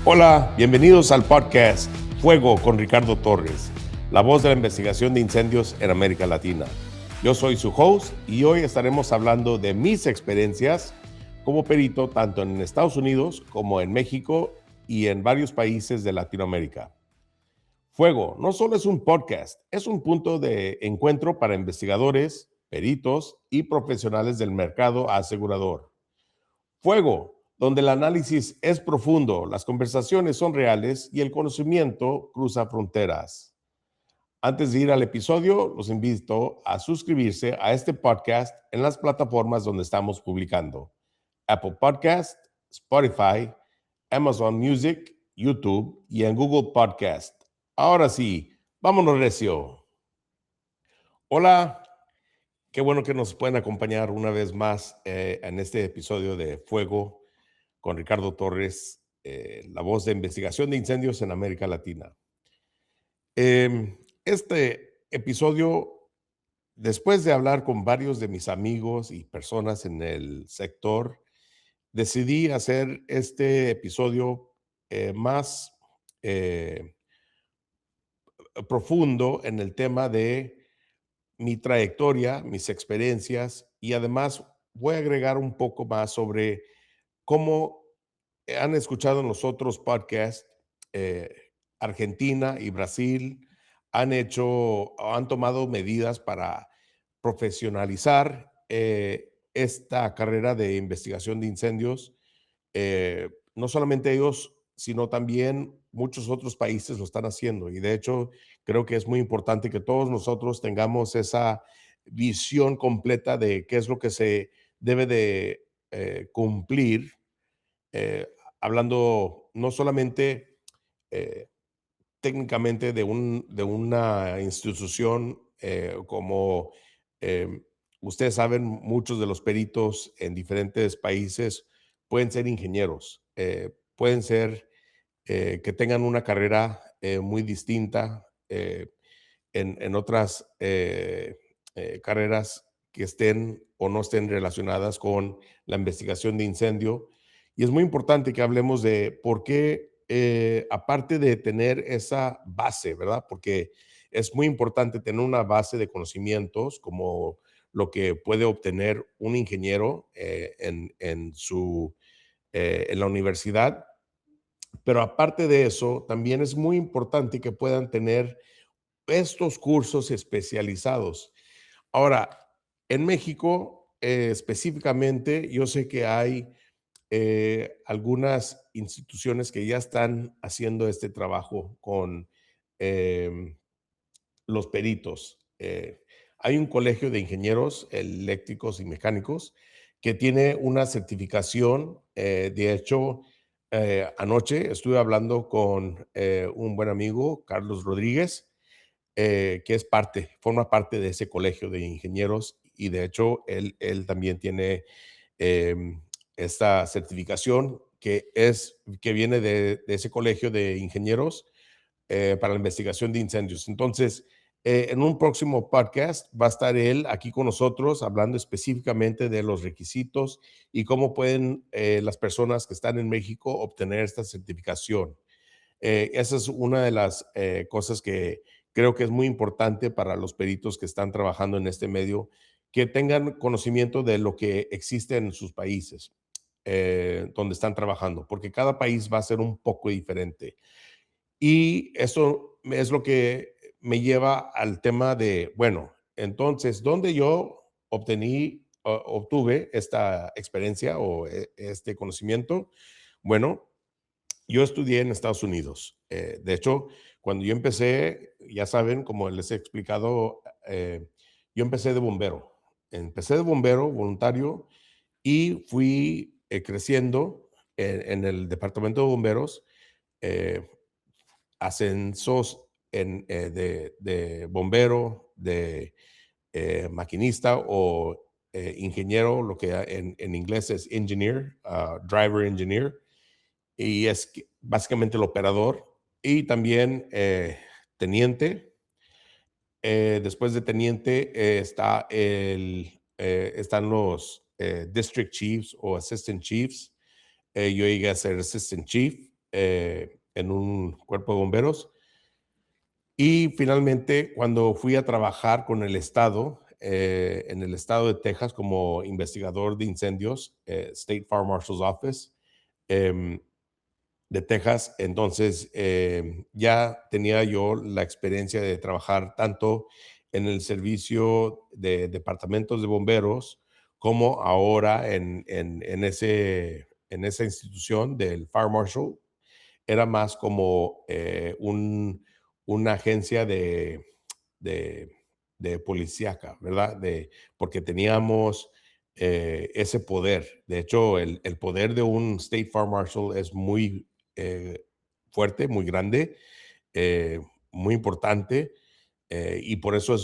Hola, bienvenidos al podcast Fuego con Ricardo Torres, la voz de la investigación de incendios en América Latina. Yo soy su host y hoy estaremos hablando de mis experiencias como perito tanto en Estados Unidos como en México y en varios países de Latinoamérica. Fuego no solo es un podcast, es un punto de encuentro para investigadores, peritos y profesionales del mercado asegurador. Fuego, donde el análisis es profundo, las conversaciones son reales y el conocimiento cruza fronteras. Antes de ir al episodio, los invito a suscribirse a este podcast en las plataformas donde estamos publicando: Apple Podcast, Spotify, Amazon Music, YouTube y en Google Podcast. Ahora sí, vámonos recio. Hola, qué bueno que nos pueden acompañar una vez más en este episodio de Fuego con Ricardo Torres, la voz de investigación de incendios en América Latina. Este episodio, después de hablar con varios de mis amigos y personas en el sector, decidí hacer este episodio más eh, profundo en el tema de mi trayectoria, mis experiencias, y además voy a agregar un poco más sobre cómo han escuchado en los otros podcasts. eh, Argentina y Brasil han tomado medidas para profesionalizar esta carrera de investigación de incendios. No solamente ellos, sino también muchos otros países lo están haciendo. Y de hecho, creo que es muy importante que todos nosotros tengamos esa visión completa de qué es lo que se debe de cumplir, eh, hablando no solamente eh, técnicamente de una institución como ustedes saben, muchos de los peritos en diferentes países pueden ser ingenieros, pueden ser que tengan una carrera muy distinta en otras carreras que estén o no estén relacionadas con la investigación de incendio. Y es muy importante que hablemos de por qué, aparte de tener esa base, ¿verdad? Porque es muy importante tener una base de conocimientos como lo que puede obtener un ingeniero en la universidad. Pero aparte de eso, también es muy importante que puedan tener estos cursos especializados. Ahora, en México, específicamente, yo sé que hay algunas instituciones que ya están haciendo este trabajo con em, los peritos. Hay un colegio de ingenieros eléctricos y mecánicos que tiene una certificación. De hecho, anoche estuve hablando con un buen amigo, Carlos Rodríguez, que forma parte de ese colegio de ingenieros, y de hecho él también tiene em, esta certificación que viene de ese colegio de ingenieros para la investigación de incendios. Entonces, en un próximo podcast va a estar él aquí con nosotros hablando específicamente de los requisitos y cómo pueden las personas que están en México obtener esta certificación. Esa es una de las cosas que creo que es muy importante para los peritos que están trabajando en este medio, que tengan conocimiento de lo que existe en sus países donde están trabajando, porque cada país va a ser un poco diferente. Y eso es lo que me lleva al tema de, bueno, entonces, ¿dónde yo obtuve esta experiencia o este conocimiento? Bueno, yo estudié en Estados Unidos. De hecho, cuando yo empecé, ya saben, como les he explicado, yo empecé de bombero. Empecé de bombero voluntario y fui creciendo en el departamento de bomberos, eh, ascensos de bombero, de maquinista o ingeniero, lo que en inglés es engineer, driver engineer, y es básicamente el operador, y también teniente. Después de teniente están los district chiefs o assistant chiefs. Yo llegué a ser assistant chief. en un cuerpo de bomberos. Y finalmente, cuando fui a trabajar con el Estado, en el estado de Texas como investigador de incendios, State Fire Marshal's Office, em, de Texas. Entonces, ya tenía yo la experiencia de trabajar tanto en el servicio de departamentos de bomberos como ahora en esa institución del Fire Marshal. Era más como una agencia de, de policíaca, ¿verdad? Porque teníamos ese poder. De hecho, el poder de un State Fire Marshal es muy eh, fuerte, muy grande, eh, muy importante, y por eso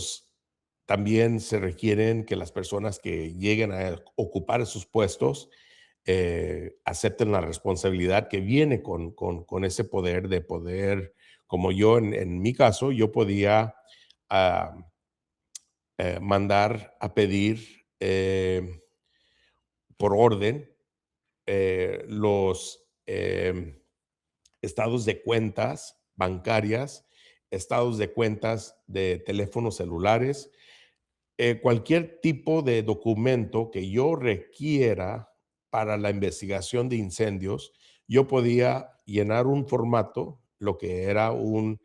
también se requieren que las personas que lleguen a ocupar esos puestos acepten la responsabilidad que viene con ese poder de poder, como yo en mi caso, yo podía ah, mandar a pedir por orden los estados de cuentas bancarias, estados de cuentas de teléfonos celulares, cualquier tipo de documento que yo requiera para la investigación de incendios, yo podía llenar un formato, lo que era un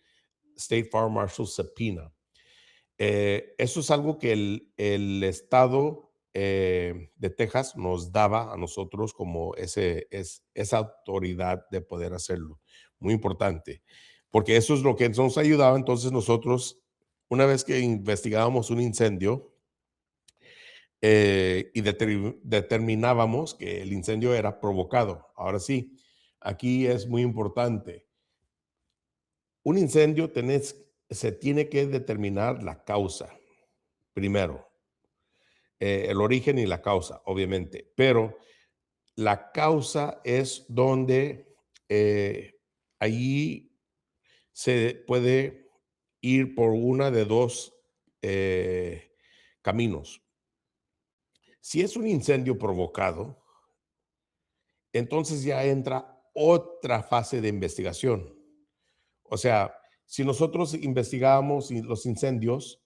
State Fire Marshal Subpoena. Eso es algo que el estado de Texas nos daba a nosotros como esa autoridad de poder hacerlo. Muy importante, porque eso es lo que nos ayudaba. Entonces nosotros, una vez que investigábamos un incendio y determinábamos que el incendio era provocado. Ahora sí, aquí es muy importante. Un incendio se tiene que determinar la causa primero, el origen y la causa, obviamente, pero la causa es donde allí se puede ir por una de dos caminos. Si es un incendio provocado, entonces ya entra otra fase de investigación. O sea, si nosotros investigábamos los incendios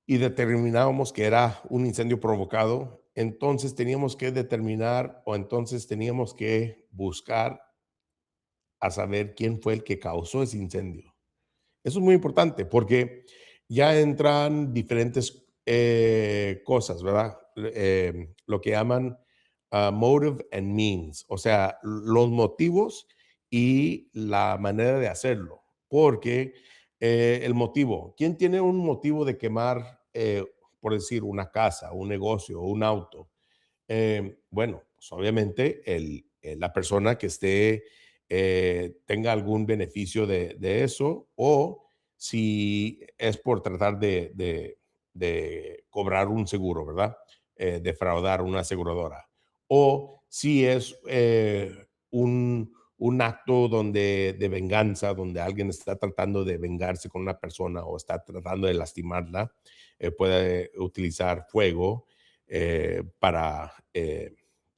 y determinábamos que era un incendio provocado, entonces teníamos que determinar o entonces teníamos que buscar a saber quién fue el que causó ese incendio. Eso es muy importante porque ya entran diferentes cosas, ¿verdad? Lo que llaman motive and means, o sea, los motivos y la manera de hacerlo. Porque el motivo, ¿quién tiene un motivo de quemar, por decir, una casa, un negocio, un auto? Bueno, pues obviamente la persona que tenga algún beneficio de eso, o si es por tratar de cobrar un seguro, ¿verdad? Defraudar una aseguradora. O si es un acto de venganza, donde alguien está tratando de vengarse con una persona o está tratando de lastimarla, puede utilizar fuego para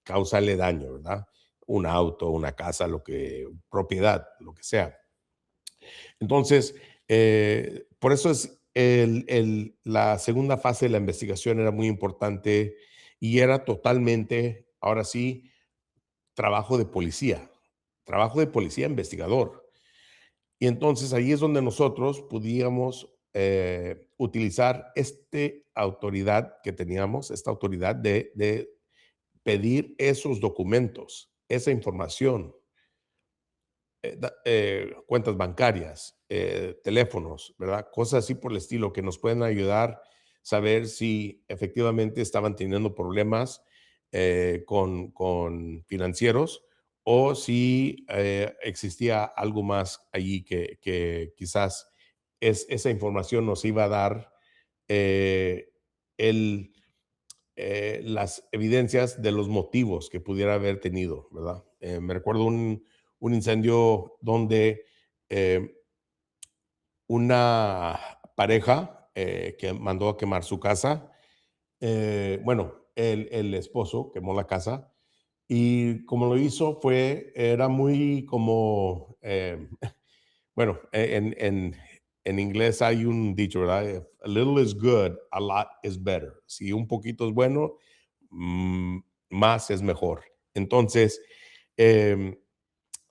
causarle daño, ¿verdad? Un auto, una casa, propiedad, lo que sea. Entonces, por eso es la segunda fase de la investigación era muy importante y era totalmente, ahora sí, trabajo de policía investigador. Y entonces ahí es donde nosotros podíamos utilizar esta autoridad que teníamos, esta autoridad de pedir esos documentos, esa información, cuentas bancarias, teléfonos, ¿verdad? Cosas así por el estilo que nos pueden ayudar a saber si efectivamente estaban teniendo problemas con financieros o si existía algo más allí que quizás esa información nos iba a dar eh, el, las evidencias de los motivos que pudiera haber tenido, ¿verdad? Me recuerdo un incendio donde eh, una pareja que mandó a quemar su casa, bueno, el esposo quemó la casa Y como lo hizo era muy como, bueno, en inglés hay un dicho, ¿verdad? A little is good, a lot is better. Si un poquito es bueno, mm, más es mejor. Entonces, em,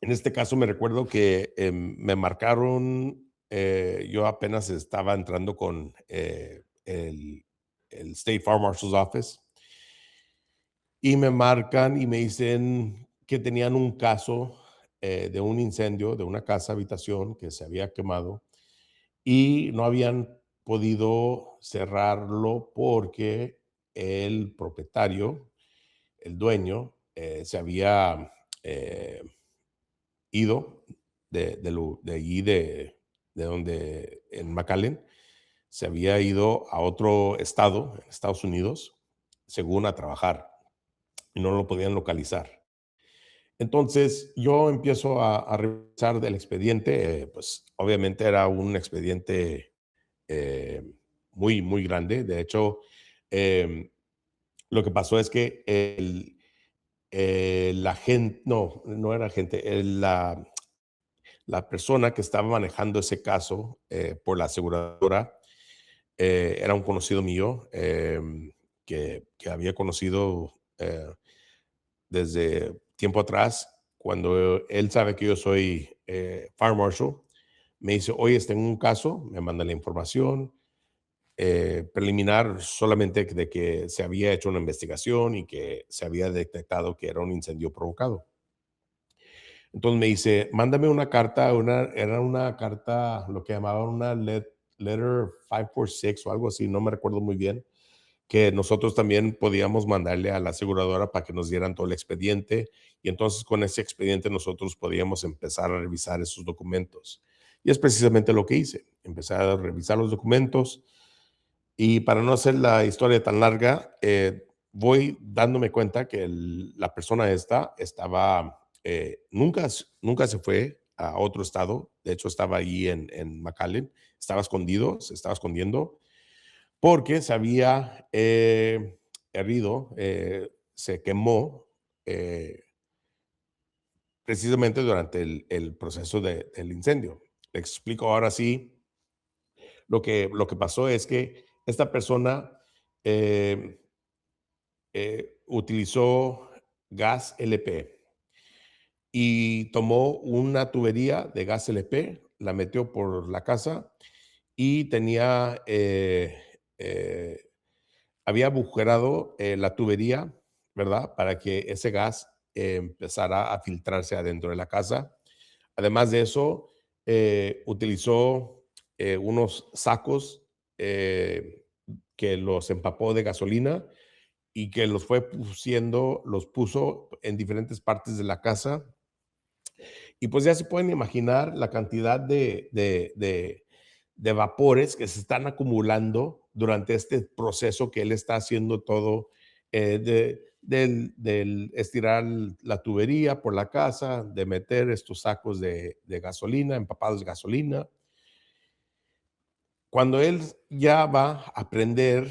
en este caso me recuerdo que me marcaron, yo apenas estaba entrando con el State Farm Marshal's Office y me marcan y me dicen que tenían un caso de un incendio de una casa habitación que se había quemado y no habían podido cerrarlo porque el propietario, el dueño, se había eh, ido de allí, de donde, en McAllen, se había ido a otro estado, en Estados Unidos, según a trabajar, y no lo podían localizar. Entonces, yo empiezo a revisar del expediente, pues, obviamente era un expediente, eh, muy, muy grande. De hecho, em, lo que pasó es que el agente no era agente, la persona que estaba manejando ese caso, por la aseguradora, era un conocido mío, que había conocido, desde tiempo atrás. Cuando él sabe que yo soy, fire marshal, me dice: "Oye, tengo un caso", me manda la información, preliminar solamente de que se había hecho una investigación y que se había detectado que era un incendio provocado. Entonces me dice: "Mándame una carta", era una carta, lo que llamaban una letter 546 o algo así, no me recuerdo muy bien, que nosotros también podíamos mandarle a la aseguradora para que nos dieran todo el expediente, y entonces con ese expediente nosotros podíamos empezar a revisar esos documentos. Y es precisamente lo que hice. Empecé a revisar los documentos y, para no hacer la historia tan larga, voy dándome cuenta que la persona esta estaba, nunca se fue a otro estado. De hecho, estaba ahí en McAllen, estaba escondido, se estaba escondiendo porque se había herido, se quemó, eh, precisamente durante el proceso del incendio. Le explico ahora sí. Lo que pasó es que esta persona eh, utilizó gas LP y tomó una tubería de gas LP, la metió por la casa y había agujerado la tubería, ¿verdad? Para que ese gas empezara a filtrarse adentro de la casa. Además de eso, utilizó unos sacos eh, que los empapó de gasolina y que los puso en diferentes partes de la casa. Y pues ya se pueden imaginar la cantidad de vapores que se están acumulando durante este proceso que él está haciendo todo, del estirar la tubería por la casa, de meter estos sacos de gasolina, empapados de gasolina. Cuando él ya va a prender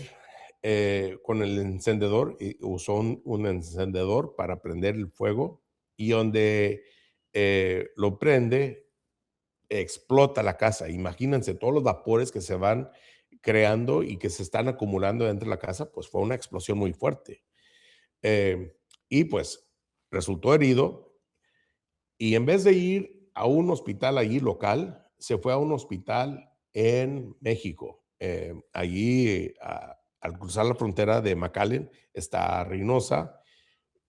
con el encendedor, y usó un encendedor para prender el fuego, y donde lo prende, explota la casa. Imagínense todos los vapores que se van creando y que se están acumulando dentro de la casa, pues fue una explosión muy fuerte. Eh, y pues resultó herido, y en vez de ir a un hospital allí local, se fue a un hospital en México. Allí, al cruzar la frontera de McAllen, está Reynosa,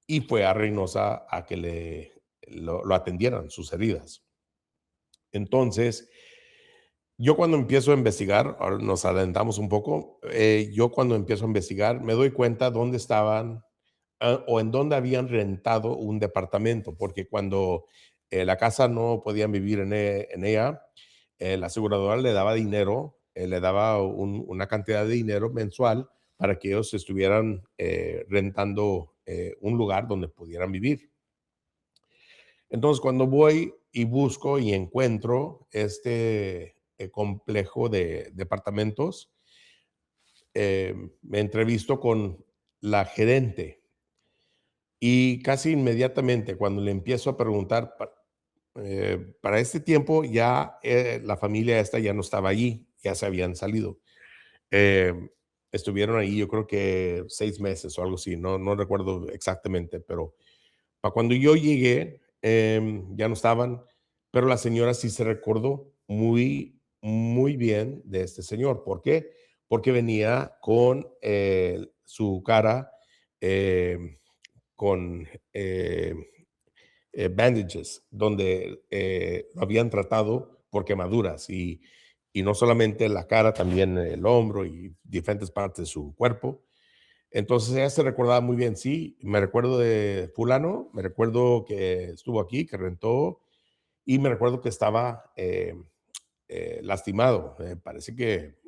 y fue a Reynosa a que lo atendieran sus heridas. Entonces, yo cuando empiezo a investigar, ahora nos adelantamos un poco, yo cuando empiezo a investigar me doy cuenta dónde estaban, o en dónde habían rentado un departamento, porque cuando la casa no podían vivir en ella, la aseguradora le daba dinero, le daba una cantidad de dinero mensual para que ellos estuvieran rentando un lugar donde pudieran vivir. Entonces, cuando voy y busco y encuentro este complejo de departamentos, me entrevisto con la gerente. Y casi inmediatamente, cuando le empiezo a preguntar, para este tiempo ya la familia esta ya no estaba allí, ya se habían salido. Em, Estuvieron ahí, yo creo que 6 meses o algo así, no recuerdo exactamente, pero para cuando yo llegué, ya no estaban, pero la señora sí se recordó muy bien de este señor. ¿Por qué? Porque venía con su cara em, con bandages, donde lo habían tratado por quemaduras y no solamente la cara, también el hombro y diferentes partes de su cuerpo. Entonces ella se recordaba muy bien, sí, me recuerdo de fulano, me recuerdo que estuvo aquí, que rentó, y me recuerdo que estaba lastimado. Parece que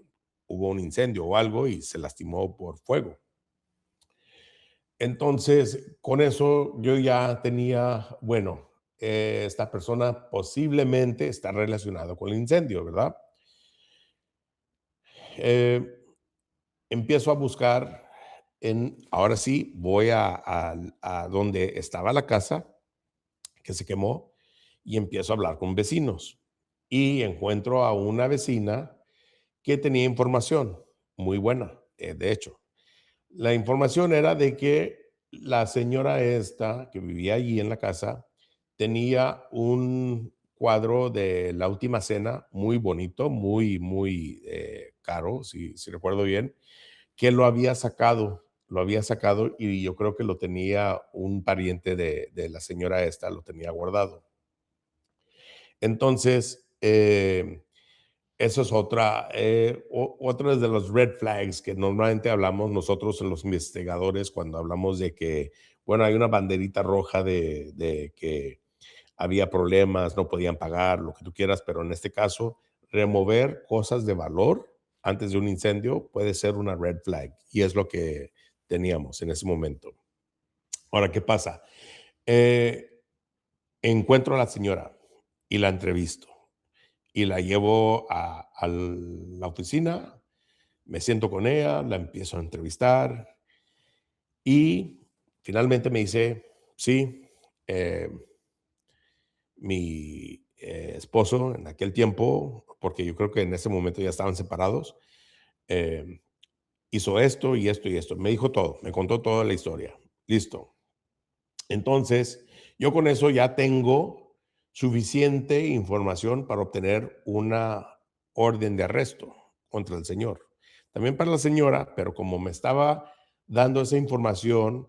hubo un incendio o algo y se lastimó por fuego. Entonces, con eso yo ya tenía, bueno, esta persona posiblemente está relacionado con el incendio, ¿verdad? Eh, Empiezo a buscar ahora sí, voy a donde estaba la casa que se quemó y empiezo a hablar con vecinos. Y encuentro a una vecina que tenía información muy buena, de hecho. La información era de que la señora esta que vivía allí en la casa tenía un cuadro de La Última Cena muy bonito, muy caro, si recuerdo bien, que lo había sacado y yo creo que lo tenía un pariente de la señora esta, lo tenía guardado. Entonces, eso es otra de los red flags que normalmente hablamos nosotros en los investigadores cuando hablamos de que, bueno, hay una banderita roja de que había problemas, no podían pagar, lo que tú quieras, pero en este caso, remover cosas de valor antes de un incendio puede ser una red flag y es lo que teníamos en ese momento. Ahora, ¿qué pasa? Eh, Encuentro a la señora y la entrevisto y la llevo a la oficina, me siento con ella, la empiezo a entrevistar y finalmente me dice, sí, eh, mi esposo en aquel tiempo, porque yo creo que en ese momento ya estaban separados, eh, hizo esto y esto y esto. Me dijo todo, me contó toda la historia. Listo. Entonces, yo con eso ya tengo suficiente información para obtener una orden de arresto contra el señor. También para la señora, pero como me estaba dando esa información,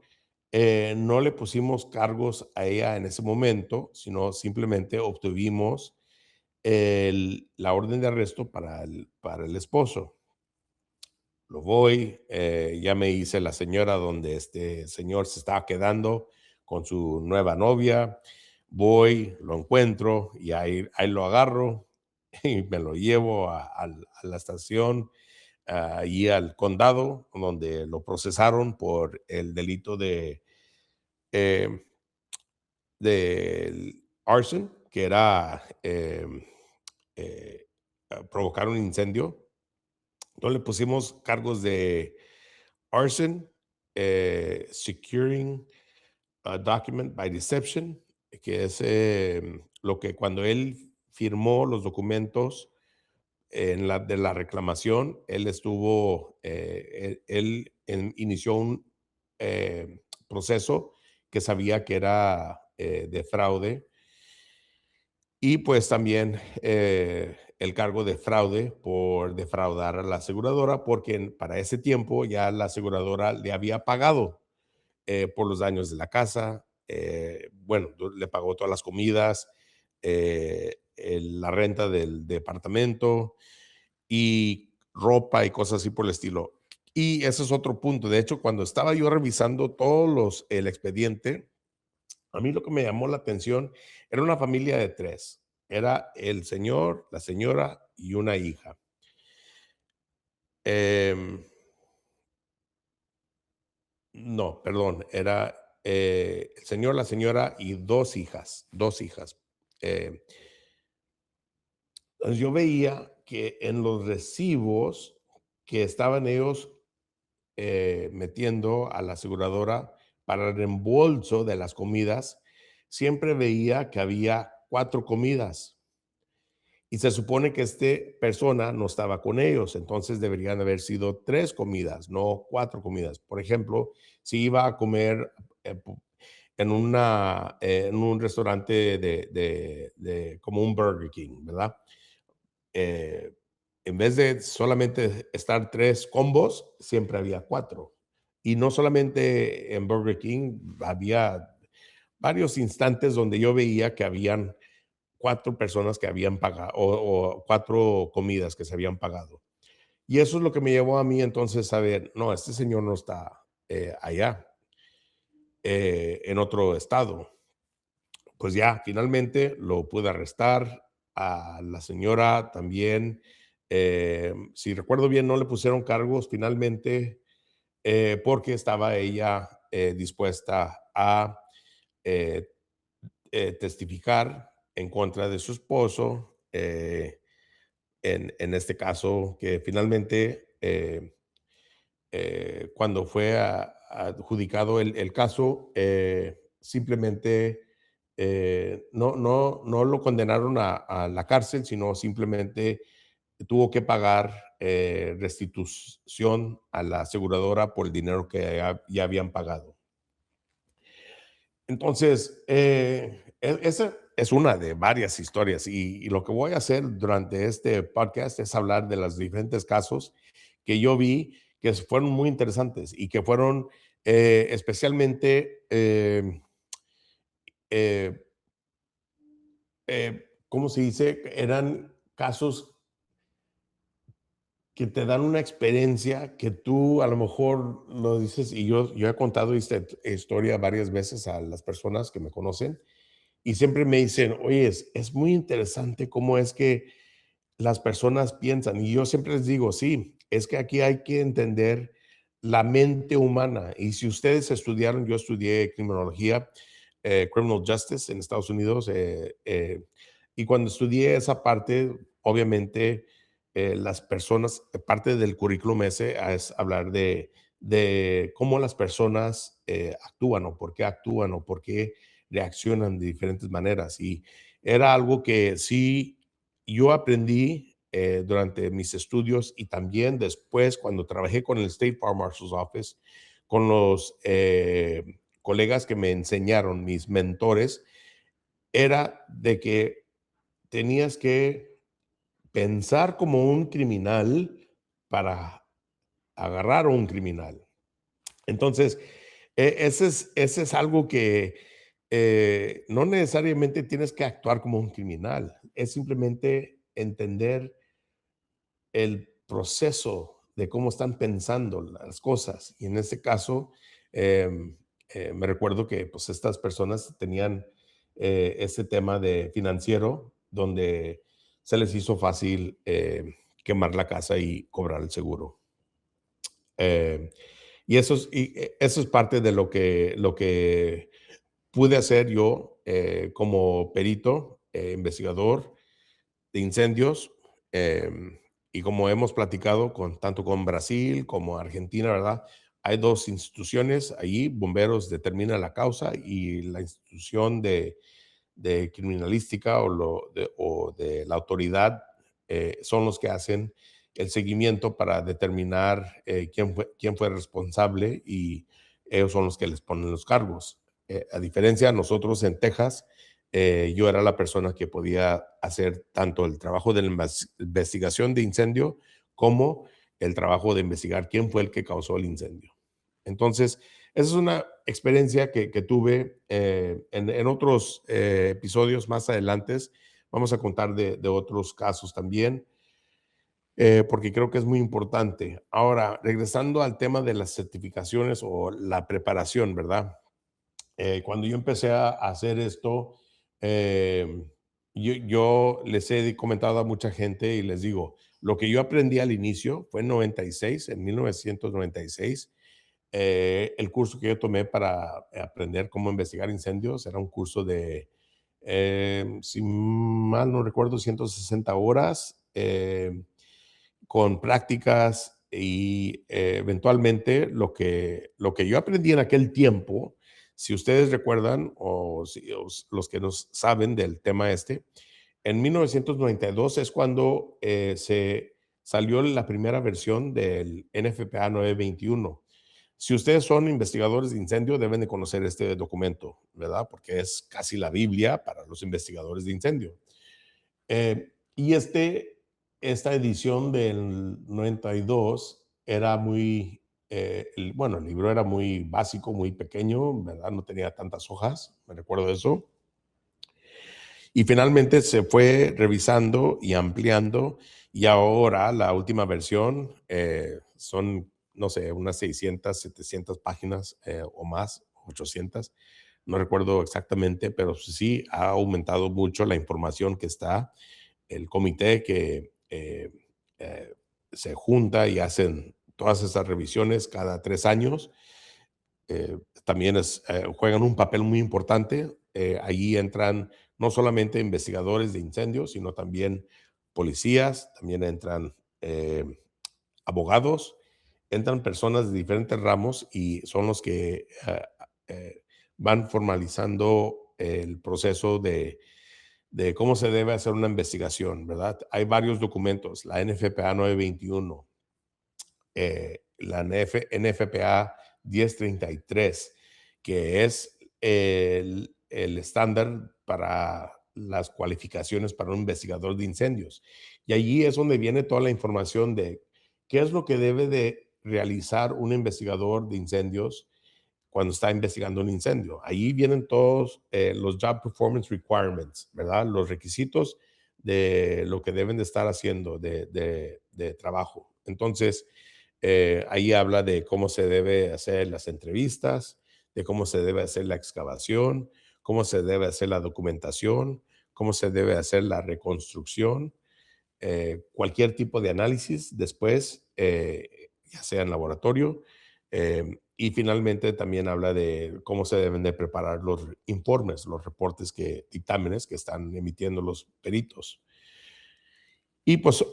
no le pusimos cargos a ella en ese momento, sino simplemente obtuvimos la orden de arresto para el esposo. Lo voy, ya me hice la señora donde este señor se estaba quedando con su nueva novia. Voy, lo encuentro y ahí lo agarro y me lo llevo a la estación, y al condado, donde lo procesaron por el delito eh, del arson, que era provocar un incendio. Entonces le pusimos cargos de arson, securing a document by deception, que es lo que cuando él firmó los documentos de la reclamación, él estuvo, inició un proceso que sabía que era de fraude y pues también el cargo de fraude por defraudar a la aseguradora, porque para ese tiempo ya la aseguradora le había pagado por los daños de la casa. Bueno, le pagó todas las comidas, la renta del departamento y ropa y cosas así por el estilo. Y ese es otro punto. De hecho, cuando estaba yo revisando el expediente, a mí lo que me llamó la atención era una familia de tres. Era el señor, la señora y una hija. Em, no, perdón, era el señor, la señora y dos hijas, dos hijas. Eh, entonces yo veía que en los recibos que estaban ellos metiendo a la aseguradora, para el reembolso de las comidas, siempre veía que había 4 comidas y se supone que este persona no estaba con ellos, entonces deberían haber sido 3 comidas, no 4 comidas. Por ejemplo, si iba a comer en un restaurante como un Burger King, ¿verdad? Eh, en vez de solamente estar 3 combos, siempre había 4. Y no solamente en Burger King, había varios instantes donde yo veía que habían 4 personas que habían pagado o 4 comidas que se habían pagado. Y eso es lo que me llevó a mí entonces a ver, no, este señor no está allá, en otro estado. Pues ya, finalmente lo pude arrestar. A la señora también, si recuerdo bien, no le pusieron cargos finalmente porque estaba ella dispuesta a eh, testificar en contra de su esposo, en este caso, que finalmente, cuando fue adjudicado el caso, simplemente no lo condenaron a la cárcel, sino simplemente tuvo que pagar restitución a la aseguradora por el dinero que ya habían pagado. Entonces, esa es una de varias historias y lo que voy a hacer durante este podcast es hablar de los diferentes casos que yo vi que fueron muy interesantes y que fueron especialmente, eh, ¿cómo se dice? Eran casos que te dan una experiencia que tú a lo mejor lo dices, y yo he contado esta historia varias veces a las personas que me conocen, y siempre me dicen, oye, es muy interesante cómo es que las personas piensan. Y yo siempre les digo, sí, es que aquí hay que entender la mente humana. Y si ustedes estudiaron, yo estudié criminología, criminal justice en Estados Unidos, y cuando estudié esa parte, obviamente, las personas, parte del currículum ese es hablar de cómo las personas actúan o por qué actúan o por qué reaccionan de diferentes maneras. Y era algo que sí yo aprendí durante mis estudios y también después cuando trabajé con el State Farm Marshal's Office, con los colegas que me enseñaron, mis mentores, era de que tenías que pensar como un criminal para agarrar a un criminal. Entonces, ese es algo que no necesariamente tienes que actuar como un criminal, es simplemente entender el proceso de cómo están pensando las cosas. Y en este caso, me recuerdo que pues estas personas tenían este tema de financiero donde se les hizo fácil quemar la casa y cobrar el seguro. Eh, eso es parte de lo que pude hacer yo como perito, investigador de incendios. Y como hemos platicado tanto con Brasil como Argentina, ¿verdad? Hay dos instituciones allí, bomberos determinan la causa y la institución de criminalística o de la autoridad son los que hacen el seguimiento para determinar quién fue responsable y ellos son los que les ponen los cargos. A diferencia, nosotros en Texas, yo era la persona que podía hacer tanto el trabajo de la investigación de incendio como el trabajo de investigar quién fue el que causó el incendio. Entonces, esa es una experiencia que tuve en otros episodios más adelante. Vamos a contar de otros casos también, porque creo que es muy importante. Ahora, regresando al tema de las certificaciones o la preparación, ¿verdad? Cuando yo empecé a hacer esto, eh, yo les he comentado a mucha gente y les digo, lo que yo aprendí al inicio fue en 1996, el curso que yo tomé para aprender cómo investigar incendios era un curso de, si mal no recuerdo, 160 horas con prácticas y eventualmente lo que yo aprendí en aquel tiempo Si ustedes recuerdan, o, los que nos saben del tema este, en 1992 es cuando se salió la primera versión del NFPA 921. Si ustedes son investigadores de incendio, deben de conocer este documento, ¿verdad? Porque es casi la Biblia para los investigadores de incendio. Y esta edición del 92 era muy, bueno, el libro era muy básico, muy pequeño, ¿verdad? No tenía tantas hojas, me recuerdo de eso. Y finalmente se fue revisando y ampliando y ahora la última versión son, no sé, unas 600, 700 páginas o más, 800. No recuerdo exactamente, pero sí ha aumentado mucho la información que está. El comité que eh, se junta y hacen todas esas revisiones cada 3 años también juegan un papel muy importante. Allí entran no solamente investigadores de incendios, sino también policías, también entran eh, abogados, entran personas de diferentes ramos y son los que van formalizando el proceso de cómo se debe hacer una investigación, ¿verdad? Hay varios documentos, la NFPA 921, la NFPA 1033, que es el estándar para las cualificaciones para un investigador de incendios. Y allí es donde viene toda la información de qué es lo que debe de realizar un investigador de incendios cuando está investigando un incendio. Ahí vienen todos los job performance requirements, ¿verdad? Los requisitos de lo que deben de estar haciendo de trabajo. Entonces, ahí habla de cómo se debe hacer las entrevistas, de cómo se debe hacer la excavación, cómo se debe hacer la documentación, cómo se debe hacer la reconstrucción, cualquier tipo de análisis después, ya sea en laboratorio. Y finalmente también habla de cómo se deben de preparar los informes, los reportes dictámenes que están emitiendo los peritos. Y pues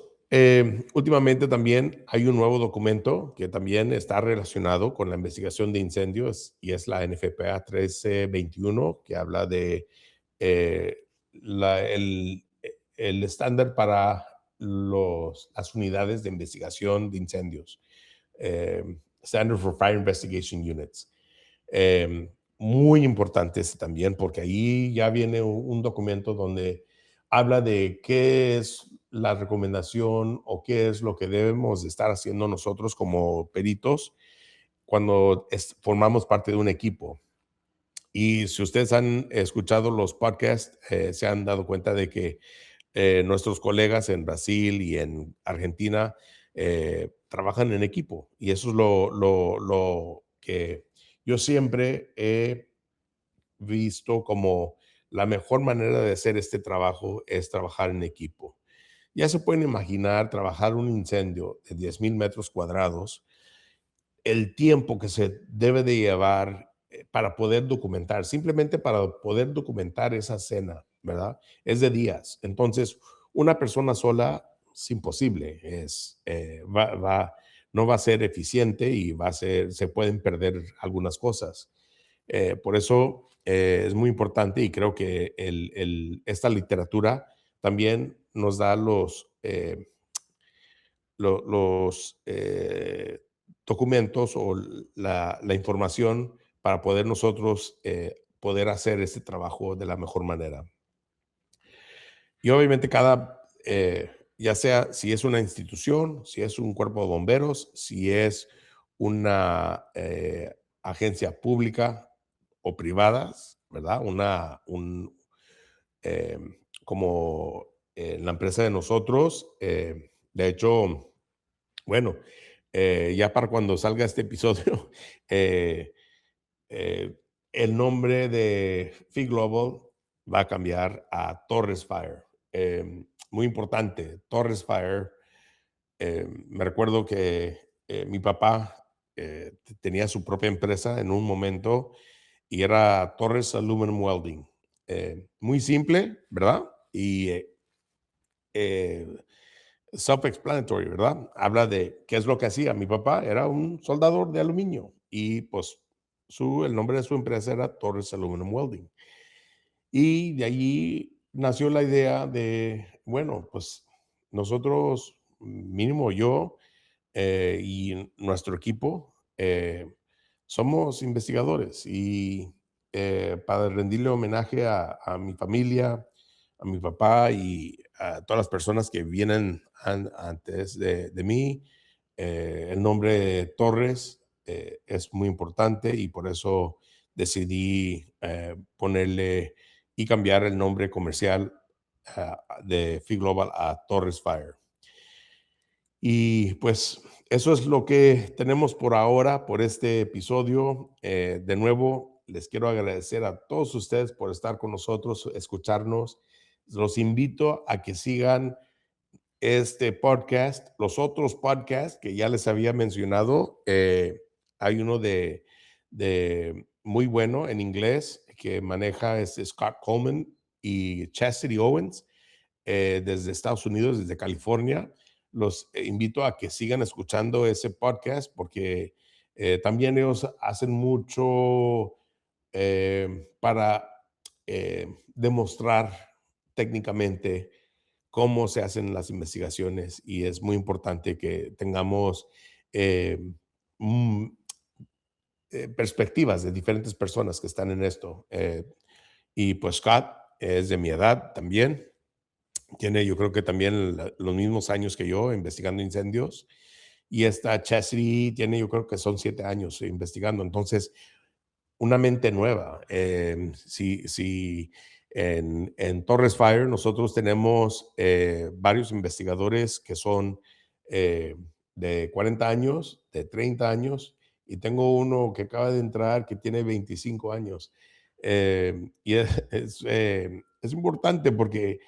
últimamente también hay un nuevo documento que también está relacionado con la investigación de incendios y es la NFPA 1321 que habla de eh, el estándar para las unidades de investigación de incendios, eh, Standard for Fire Investigation Units. Muy importante este también, porque ahí ya viene un documento donde habla de qué es la recomendación o qué es lo que debemos de estar haciendo nosotros como peritos cuando formamos parte de un equipo. Y si ustedes han escuchado los podcasts, se han dado cuenta de que nuestros colegas en Brasil y en Argentina trabajan en equipo. Y eso es lo que yo siempre he visto como la mejor manera de hacer este trabajo es trabajar en equipo. Ya se pueden imaginar trabajar un incendio de 10,000 metros cuadrados, el tiempo que se debe de llevar para poder documentar, simplemente para poder documentar esa escena, ¿verdad? Es de días. Entonces, una persona sola es imposible, no va a ser eficiente y se pueden perder algunas cosas. Por eso es muy importante y creo que esta literatura también nos da los documentos o la información para poder nosotros poder hacer este trabajo de la mejor manera. Y obviamente ya sea si es una institución, si es un cuerpo de bomberos, si es una agencia pública o privadas, ¿verdad? Eh, como la empresa de nosotros, de hecho, bueno, ya para cuando salga este episodio, eh, eh, el nombre de Fee Global va a cambiar a Torres Fire. Muy importante, Torres Fire. Me recuerdo que mi papá tenía su propia empresa en un momento y era Torres Aluminum Welding. Muy simple, ¿verdad? Y eh, self-explanatory, ¿verdad? Habla de qué es lo que hacía. Mi papá era un soldador de aluminio y pues el nombre de su empresa era Torres Aluminum Welding. Y de allí nació la idea de, bueno, pues nosotros, mínimo yo, y nuestro equipo, somos investigadores y para rendirle homenaje a mi familia, a mi papá y a todas las personas que vienen antes de mí, el nombre de Torres es muy importante y por eso decidí ponerle y cambiar el nombre comercial de Fee Global a Torres Fire. Y pues eso es lo que tenemos por ahora, por este episodio. De nuevo, les quiero agradecer a todos ustedes por estar con nosotros, escucharnos. Los invito a que sigan este podcast, los otros podcasts que ya les había mencionado. Hay uno de muy bueno en inglés que maneja Scott Coleman y Chastity Owens desde Estados Unidos, desde California. Los invito a que sigan escuchando ese podcast porque también ellos hacen mucho para demostrar técnicamente cómo se hacen las investigaciones y es muy importante que tengamos eh, mm, perspectivas de diferentes personas que están en esto. Y pues Scott es de mi edad también, tiene yo creo que también los mismos años que yo investigando incendios y esta Chastity tiene yo creo que son 7 años investigando. Entonces, una mente nueva. Si en Torres Fire nosotros tenemos varios investigadores que son eh, de 40 años, de 30 años, y tengo uno que acaba de entrar que tiene 25 años. Y es importante porque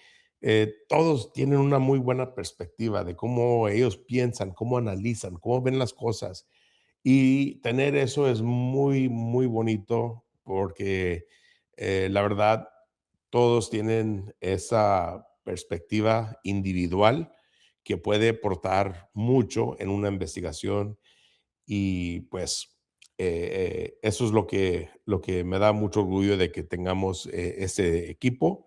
todos tienen una muy buena perspectiva de cómo ellos piensan, cómo analizan, cómo ven las cosas y tener eso es muy, muy bonito porque la verdad todos tienen esa perspectiva individual que puede aportar mucho en una investigación y pues eso es lo que me da mucho orgullo de que tengamos este equipo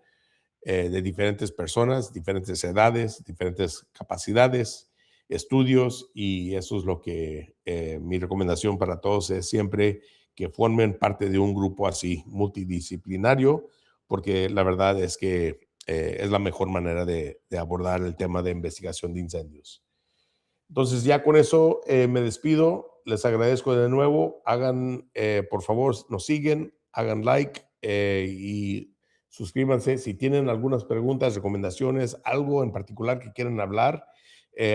de diferentes personas, diferentes edades, diferentes capacidades, estudios, y eso es lo que mi recomendación para todos es siempre que formen parte de un grupo así multidisciplinario, porque la verdad es que es la mejor manera de abordar el tema de investigación de incendios. Entonces ya con eso me despido, les agradezco de nuevo, hagan, por favor, nos siguen, hagan like y suscríbanse si tienen algunas preguntas, recomendaciones, algo en particular que quieran hablar.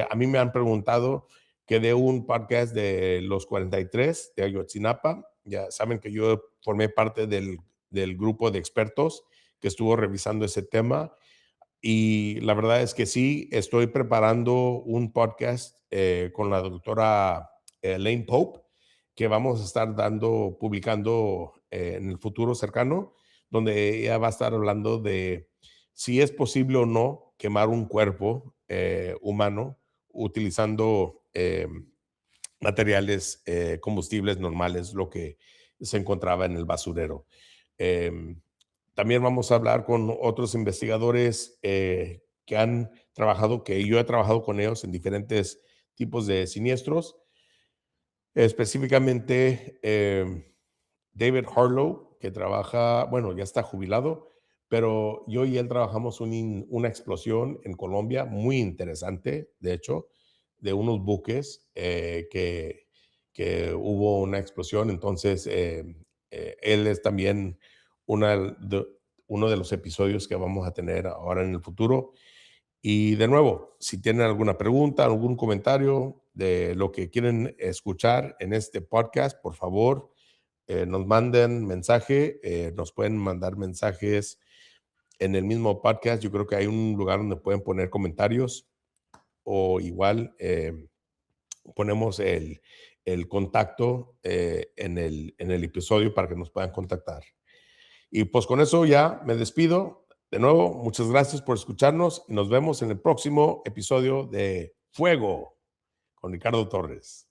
A mí me han preguntado que de un podcast de los 43 de Ayotzinapa, ya saben que yo formé parte del grupo de expertos que estuvo revisando ese tema y la verdad es que sí, estoy preparando un podcast con la doctora Elaine Pope, que vamos a estar publicando en el futuro cercano, donde ella va a estar hablando de si es posible o no quemar un cuerpo humano utilizando materiales combustibles normales, lo que se encontraba en el basurero. Em, También vamos a hablar con otros investigadores que han trabajado, que yo he trabajado con ellos en diferentes tipos de siniestros. Específicamente, David Harlow, que trabaja, bueno, ya está jubilado, pero yo y él trabajamos una explosión en Colombia muy interesante, de hecho, de unos buques que hubo una explosión. Entonces, él es también una de- uno de los episodios que vamos a tener ahora en el futuro. Y de nuevo, si tienen alguna pregunta, algún comentario de lo que quieren escuchar en este podcast, por favor, nos manden mensaje, nos pueden mandar mensajes en el mismo podcast. Yo creo que hay un lugar donde pueden poner comentarios o igual ponemos el contacto en el episodio para que nos puedan contactar. Y pues con eso ya me despido. De nuevo, muchas gracias por escucharnos y nos vemos en el próximo episodio de Fuego con Ricardo Torres.